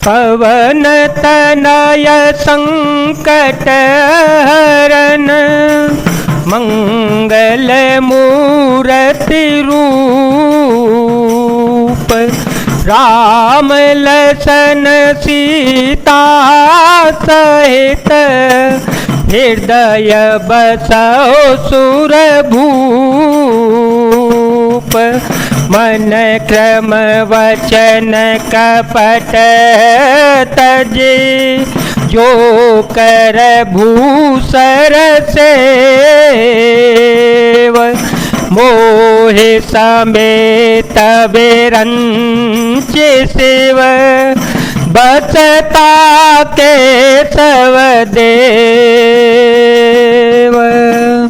पवन तनय संकट हरन मंगल मूर्ति रूप। राम लखन सीता सहित हृदय बसौ सुरभूप। मन क्रम वचन कपट तजे जो कर भूसर सेव। मोहि समेत बिरंच शिव बचता केशव देव।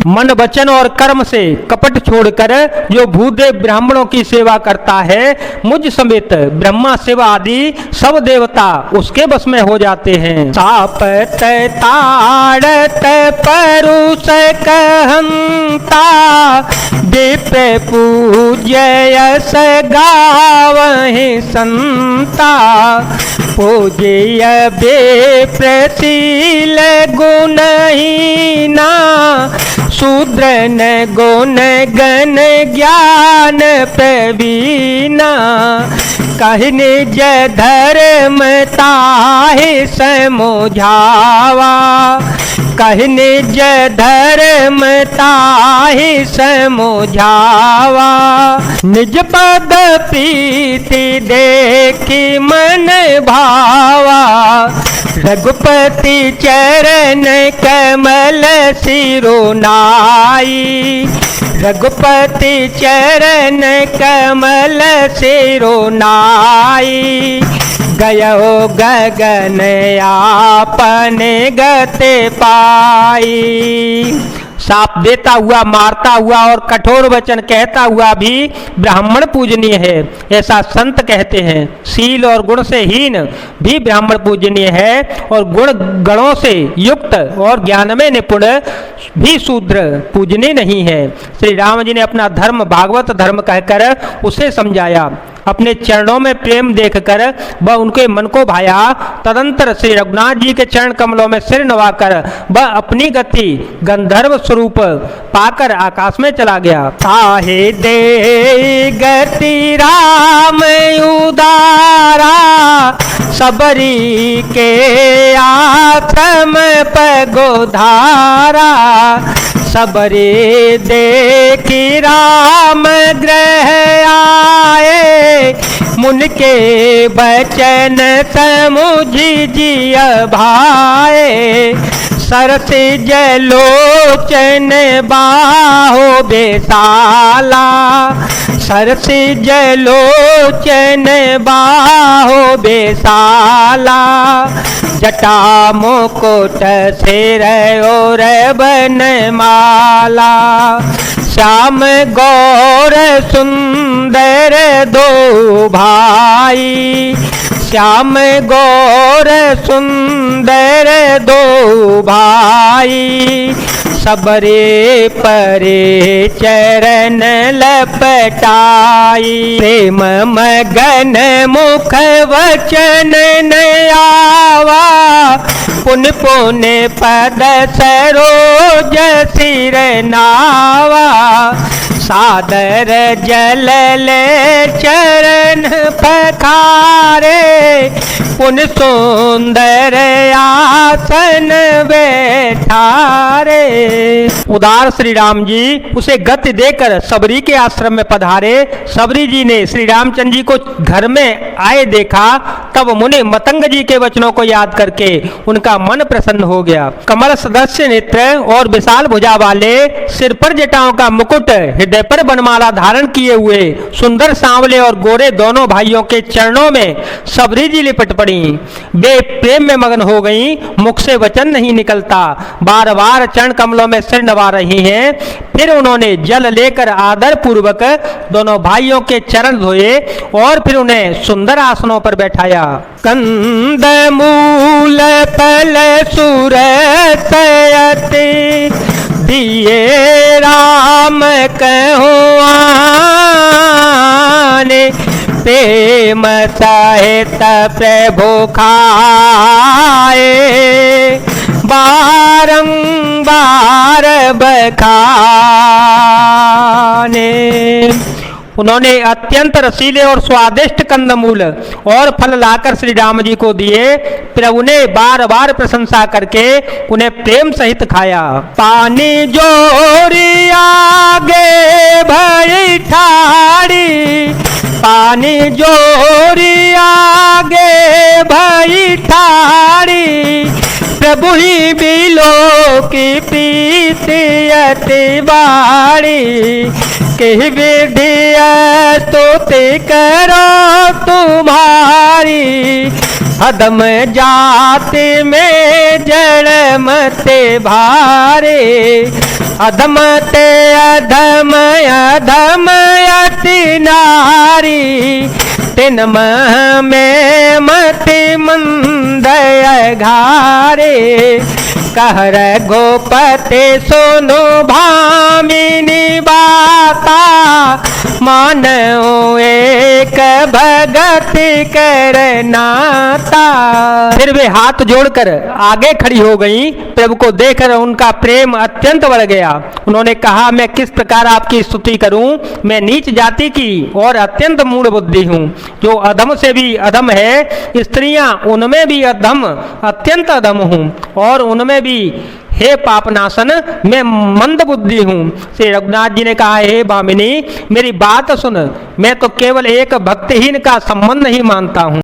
मन वचन और कर्म से कपट छोड़कर जो भूदेव ब्राह्मणों की सेवा करता है, मुझ समेत ब्रह्मा शिव आदि सब देवता उसके बस में हो जाते हैं। सापत ताड़त परुष कहंता विप्र पूज्य यश गावहि संता। पूज्य विप्रशील गुणहीना शूद्र न गुण गण ज्ञान प्रवीणा। कहि निज धर्म ताहि समझावा। कहि निज धर्म ताहि समझावा। निज पद प्रीति देखि मन भावा। रघुपति चरण कमल सिरोनाई। रघुपति चरण कमल सिरोनाई। गयो गगन आपन गति पाई। साप देता हुआ, मारता हुआ और कठोर वचन कहता हुआ भी ब्राह्मण पूजनीय है, ऐसा संत कहते हैं। शील और गुण से हीन भी ब्राह्मण पूजनीय है और गुण गणों से युक्त और ज्ञान में निपुण भी शूद्र पूजनीय नहीं है। श्री राम जी ने अपना धर्म भागवत धर्म कहकर उसे समझाया। अपने चरणों में प्रेम देखकर वह उनके मन को भाया। तदंतर श्री रघुनाथ जी के चरण कमलों में सिर नवाकर वह अपनी गति गंधर्व स्वरूप पाकर आकाश में चला गया। ताहे दे गति राम उदारा सबरी के आश्रम पगोधारा। सबरे देखी राम ग्रह आए मुन के बचन समुझि जिय भाए। सरस जलोचन बाहो बेसाला। सरस जलोचन बाहो बेसाला। जटा मुकुट सिर और बनमाला। श्याम गौर सुंदर दो भाई। श्याम गौर सुंदर दो भाई। सबरे परे चरण लपटाई। प्रेम मगन मुख वचन न आवा। पुन पुन पद सरोज सिर नावा। सादर जल ले चरण पखारे। पुन सुंदर आसन बैठारे। उदार श्री राम जी उसे गति देकर सबरी के आश्रम में पधारे। सबरी जी ने श्री रामचंद्र जी को घर में आए देखा, तब मुनि मतंग जी के वचनों को याद करके उनका मन प्रसन्न हो गया। कमल सदस्य नेत्र और विशाल भुजा वाले, सिर पर जटाओं का मुकुट, हृदय पर बनमाला धारण किए हुए सुंदर सांवले और गोरे दोनों भाइयों के चरणों में सबरी जी लिपट पड़ी। वे प्रेम में मगन हो गई, मुख से वचन नहीं निकलता, बार बार चरण कमलों में सिर नवा रही हैं। फिर उन्होंने जल लेकर आदर पूर्वक दोनों भाइयों के चरण धोए और फिर उन्हें सुंदर आसनों पर बैठाया। कंद मूल फल सुरसयति दिए राम कहो आने। प्रेम सहित प्रभु खाए, बारंबार बखाने। उन्होंने अत्यंत रसीले और स्वादिष्ट कंदमूल और फल लाकर श्री राम जी को दिए। प्रभु ने बार बार प्रशंसा करके उन्हें प्रेम सहित खाया। पानी जोरी आगे भई ठाड़ी, पानी जोरी आगे भई ठाड़ी, प्रभु ही बिलो की प्रीति अति बाड़ी, कि विधिया स्तुति करो तुम्हारी, अधम जाति में जड़ मते भारे, अधम ते अधम अधम अति नारी, तिन में मति मंद घारे, कहर गोपते सुनो भामिनी बाता, मानो एक भगत करनाता। फिर वे हाथ जोड़कर आगे खड़ी हो गईं। प्रभु को देखकर उनका प्रेम अत्यंत बढ़ गया। उन्होंने कहा, मैं किस प्रकार आपकी स्तुति करूं? मैं नीच जाति की और अत्यंत मूढ़ बुद्धि हूं, जो अधम से भी अधम है। स्त्रियां उनमें भी अधम, अत्यंत अधम हूं, और उनमें भी हे पापनाशन मैं मंद बुद्धि हूँ। श्री रघुनाथ जी ने कहा, हे भामिनी मेरी बात सुन, मैं तो केवल एक भक्तिहीन का संबंध ही मानता हूँ।